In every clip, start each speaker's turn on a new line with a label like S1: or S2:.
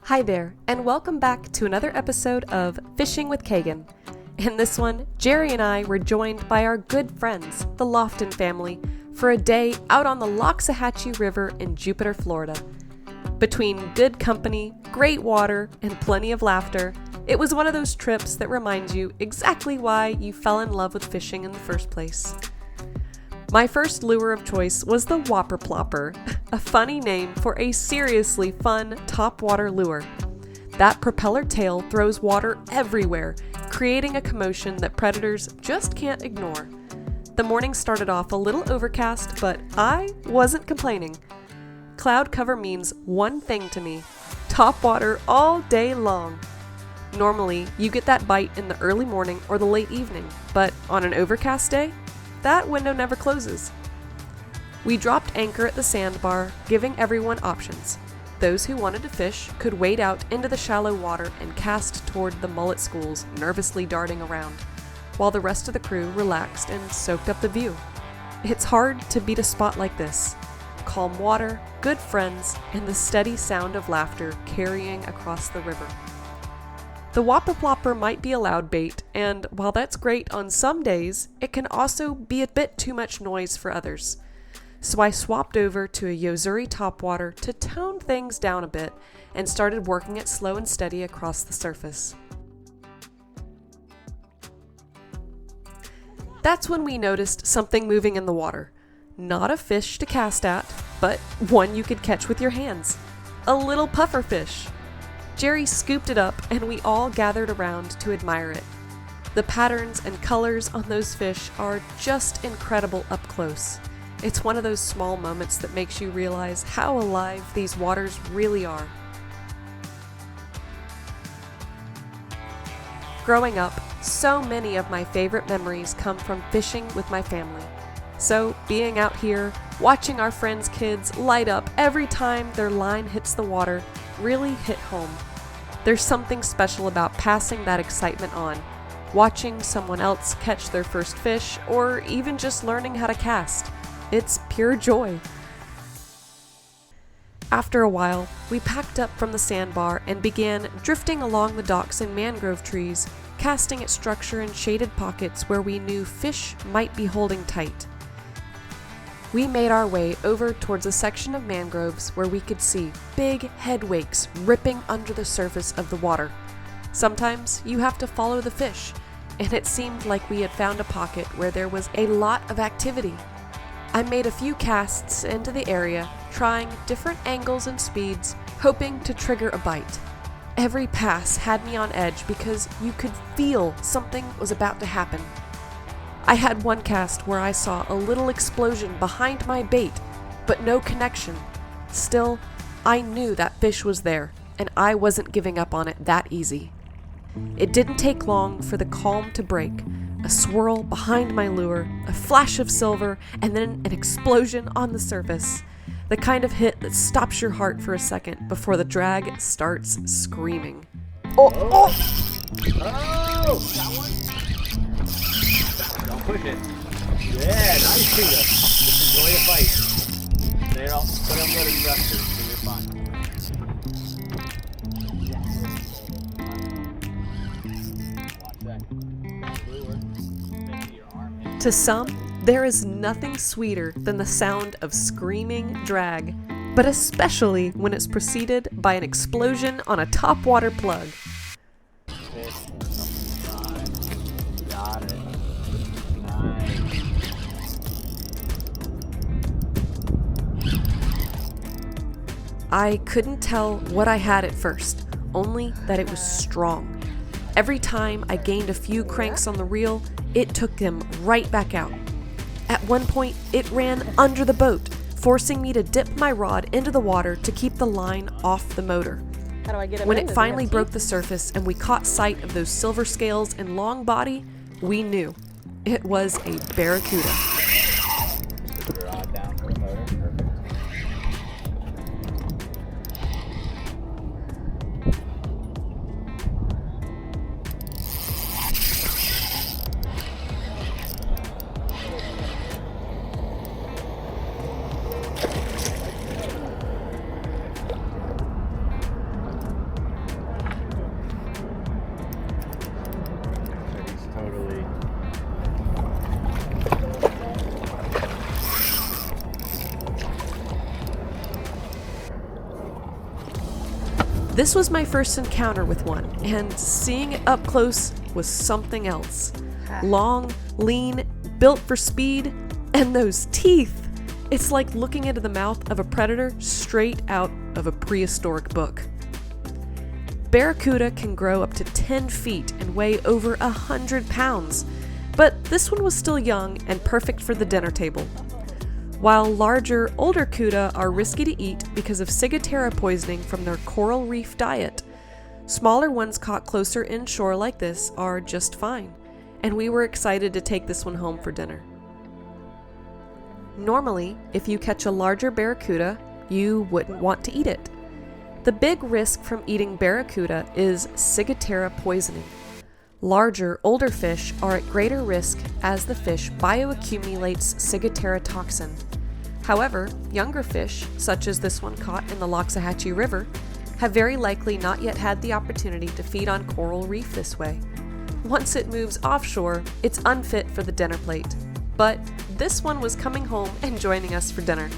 S1: Hi there, and welcome back to another episode of Fishing with Kagan. In this one, Jerry and I were joined by our good friends, the Lofton family, for a day out on the Loxahatchee River in Jupiter, Florida. Between good company, great water, and plenty of laughter, it was one of those trips that reminds you exactly why you fell in love with fishing in the first place. My first lure of choice was the Whopper Plopper, a funny name for a seriously fun topwater lure. That propeller tail throws water everywhere, creating a commotion that predators just can't ignore. The morning started off a little overcast, but I wasn't complaining. Cloud cover means one thing to me: topwater all day long. Normally, you get that bite in the early morning or the late evening, but on an overcast day, that window never closes. We dropped anchor at the sandbar, giving everyone options. Those who wanted to fish could wade out into the shallow water and cast toward the mullet schools nervously darting around, while the rest of the crew relaxed and soaked up the view. It's hard to beat a spot like this. Calm water, good friends, and the steady sound of laughter carrying across the river. The Whopper Plopper might be a loud bait, and while that's great on some days, it can also be a bit too much noise for others. So I swapped over to a Yozuri topwater to tone things down a bit and started working it slow and steady across the surface. That's when we noticed something moving in the water. Not a fish to cast at, but one you could catch with your hands. A little puffer fish. Jerry scooped it up and we all gathered around to admire it. The patterns and colors on those fish are just incredible up close. It's one of those small moments that makes you realize how alive these waters really are. Growing up, so many of my favorite memories come from fishing with my family. So being out here, watching our friends' kids light up every time their line hits the water really hit home. There's something special about passing that excitement on, watching someone else catch their first fish, or even just learning how to cast. It's pure joy. After a while, we packed up from the sandbar and began drifting along the docks and mangrove trees, casting at structure in shaded pockets where we knew fish might be holding tight. We made our way over towards a section of mangroves where we could see big headwakes ripping under the surface of the water. Sometimes you have to follow the fish, and it seemed like we had found a pocket where there was a lot of activity. I made a few casts into the area, trying different angles and speeds, hoping to trigger a bite. Every pass had me on edge because you could feel something was about to happen. I had one cast where I saw a little explosion behind my bait, but no connection. Still, I knew that fish was there, and I wasn't giving up on it that easy. It didn't take long for the calm to break. A swirl behind my lure, a flash of silver, and then an explosion on the surface. The kind of hit that stops your heart for a second before the drag starts screaming. Oh!
S2: That one? Don't push it. Yeah, nice finger. Just enjoy the fight. There, I'll put him where he rested, so you're fine. Watch that.
S1: To some, there is nothing sweeter than the sound of screaming drag, but especially when it's preceded by an explosion on a topwater plug.
S2: Got it.
S1: I couldn't tell what I had at first, only that it was strong. Every time I gained a few cranks on the reel, it took them right back out. At one point, it ran under the boat, forcing me to dip my rod into the water to keep the line off the motor.
S3: How do I get him
S1: When
S3: in?
S1: it
S3: Does he
S1: finally
S3: have
S1: broke
S3: teeth?
S1: the surface and we caught sight of those silver scales and long body, we knew. It was a Barracuda.
S2: Put your rod down for the motor. Perfect.
S1: This was my first encounter with one, and seeing it up close was something else. Long, lean, built for speed, and those teeth! It's like looking into the mouth of a predator straight out of a prehistoric book. Barracuda can grow up to 10 feet and weigh over 100 pounds, but this one was still young and perfect for the dinner table. While larger, older cuda are risky to eat because of ciguatera poisoning from their coral reef diet, smaller ones caught closer inshore like this are just fine, and we were excited to take this one home for dinner. Normally, if you catch a larger barracuda, you wouldn't want to eat it. The big risk from eating barracuda is ciguatera poisoning. Larger, older fish are at greater risk as the fish bioaccumulates ciguatera toxin. However, younger fish, such as this one caught in the Loxahatchee River, have very likely not yet had the opportunity to feed on coral reef this way. Once it moves offshore, it's unfit for the dinner plate. But this one was coming home and joining us for dinner.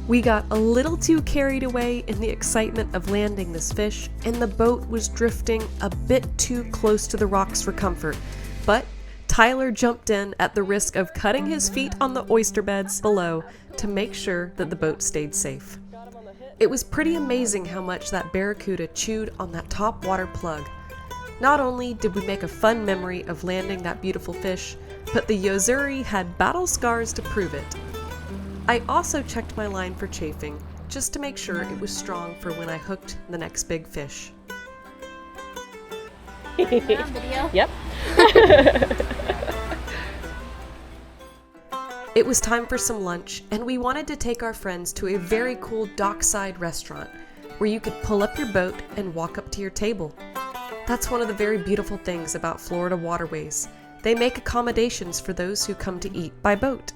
S1: We got a little too carried away in the excitement of landing this fish, and the boat was drifting a bit too close to the rocks for comfort. But Tyler jumped in at the risk of cutting his feet on the oyster beds below to make sure that the boat stayed safe. It was pretty amazing how much that barracuda chewed on that topwater plug. Not only did we make a fun memory of landing that beautiful fish, but the Yozuri had battle scars to prove it. I also checked my line for chafing, just to make sure it was strong for when I hooked the next big fish.
S3: Video?
S1: Yep. It was time for some lunch, and we wanted to take our friends to a very cool Dockside restaurant, where you could pull up your boat and walk up to your table. That's one of the very beautiful things about Florida waterways. They make accommodations for those who come to eat by boat.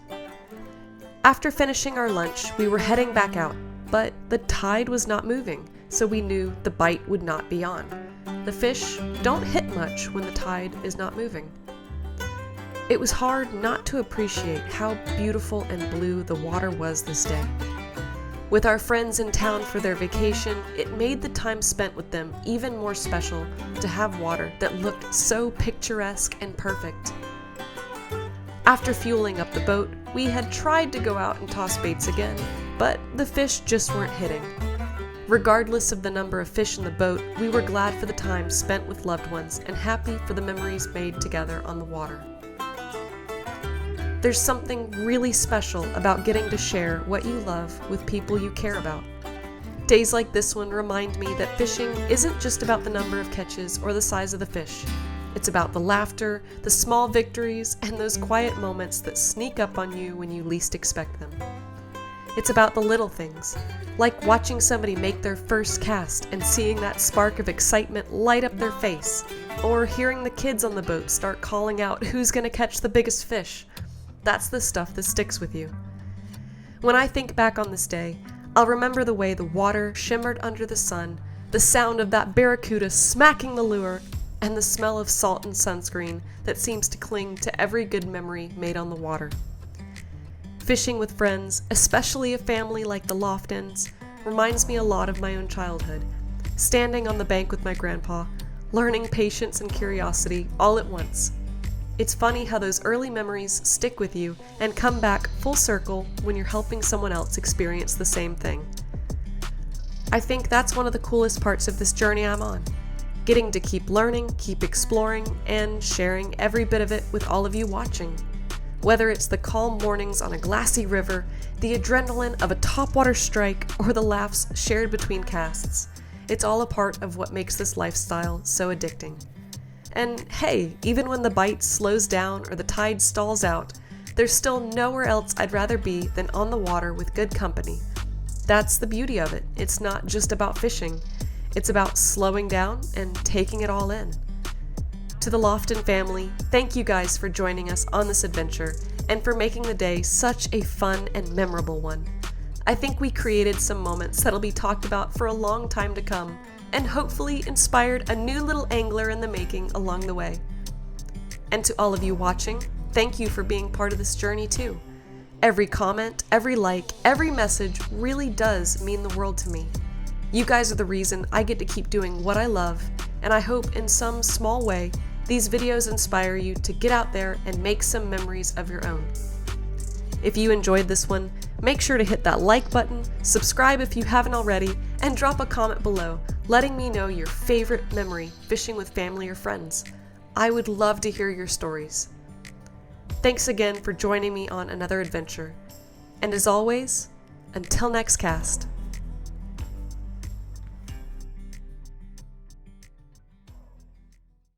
S1: After finishing our lunch, we were heading back out, but the tide was not moving, so we knew the bite would not be on. The fish don't hit much when the tide is not moving. It was hard not to appreciate how beautiful and blue the water was this day. With our friends in town for their vacation, it made the time spent with them even more special to have water that looked so picturesque and perfect. After fueling up the boat, we had tried to go out and toss baits again, but the fish just weren't hitting. Regardless of the number of fish in the boat, we were glad for the time spent with loved ones and happy for the memories made together on the water. There's something really special about getting to share what you love with people you care about. Days like this one remind me that fishing isn't just about the number of catches or the size of the fish. It's about the laughter, the small victories, and those quiet moments that sneak up on you when you least expect them. It's about the little things, like watching somebody make their first cast and seeing that spark of excitement light up their face, or hearing the kids on the boat start calling out who's going to catch the biggest fish. That's the stuff that sticks with you. When I think back on this day, I'll remember the way the water shimmered under the sun, the sound of that barracuda smacking the lure, and the smell of salt and sunscreen that seems to cling to every good memory made on the water. Fishing with friends, especially a family like the Loftons, reminds me a lot of my own childhood. Standing on the bank with my grandpa, learning patience and curiosity all at once. It's funny how those early memories stick with you and come back full circle when you're helping someone else experience the same thing. I think that's one of the coolest parts of this journey I'm on. Getting to keep learning, keep exploring, and sharing every bit of it with all of you watching. Whether it's the calm mornings on a glassy river, the adrenaline of a topwater strike, or the laughs shared between casts, it's all a part of what makes this lifestyle so addicting. And hey, even when the bite slows down or the tide stalls out, there's still nowhere else I'd rather be than on the water with good company. That's the beauty of it. It's not just about fishing. It's about slowing down and taking it all in. To the Lofton family, thank you guys for joining us on this adventure and for making the day such a fun and memorable one. I think we created some moments that'll be talked about for a long time to come, and hopefully inspired a new little angler in the making along the way. And to all of you watching, thank you for being part of this journey too. Every comment, every like, every message really does mean the world to me. You guys are the reason I get to keep doing what I love, and I hope in some small way these videos inspire you to get out there and make some memories of your own. If you enjoyed this one, make sure to hit that like button, subscribe if you haven't already, and drop a comment below letting me know your favorite memory fishing with family or friends. I would love to hear your stories. Thanks again for joining me on another adventure. And as always, until next cast.